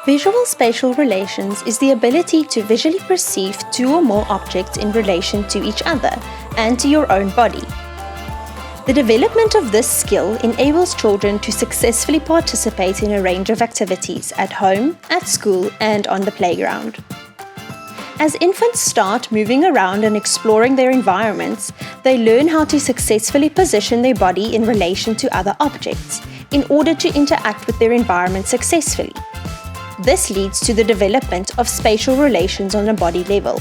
Visual spatial relations is the ability to visually perceive two or more objects in relation to each other and to your own body. The development of this skill enables children to successfully participate in a range of activities at home, at school, and on the playground. As infants start moving around and exploring their environments, they learn how to successfully position their body in relation to other objects in order to interact with their environment successfully. This leads to the development of spatial relations on a body level.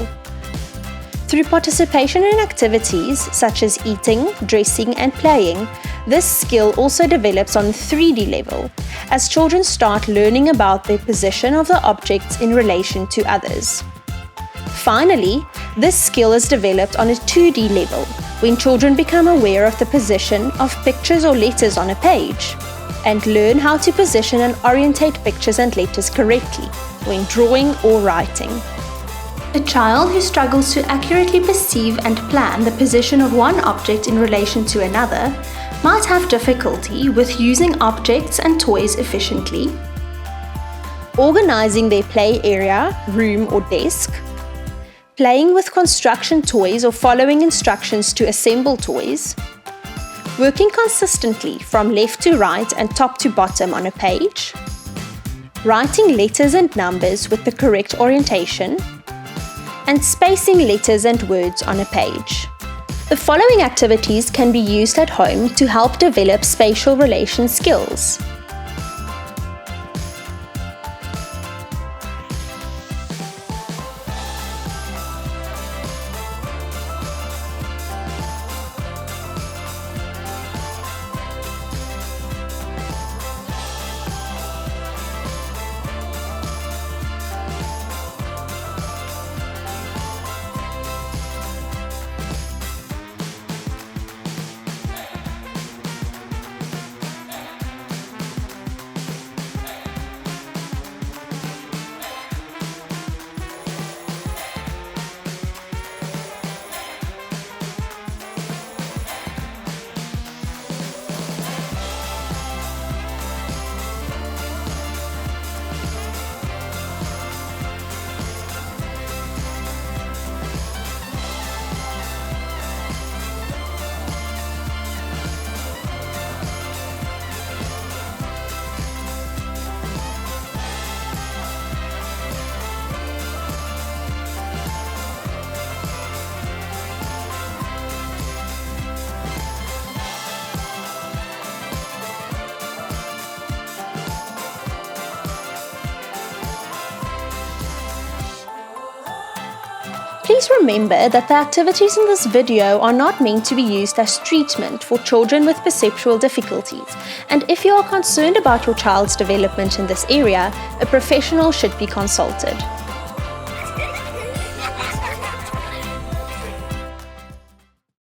Through participation in activities such as eating, dressing, and playing, this skill also develops on a 3D level, as children start learning about the position of the objects in relation to others. Finally, this skill is developed on a 2D level, when children become aware of the position of pictures or letters on a page, and learn how to position and orientate pictures and letters correctly when drawing or writing. A child who struggles to accurately perceive and plan the position of one object in relation to another might have difficulty with using objects and toys efficiently, organizing their play area, room, or desk, playing with construction toys or following instructions to assemble toys, working consistently from left to right and top to bottom on a page, writing letters and numbers with the correct orientation, and spacing letters and words on a page. The following activities can be used at home to help develop spatial relation skills. Please remember that the activities in this video are not meant to be used as treatment for children with perceptual difficulties, and if you are concerned about your child's development in this area, a professional should be consulted.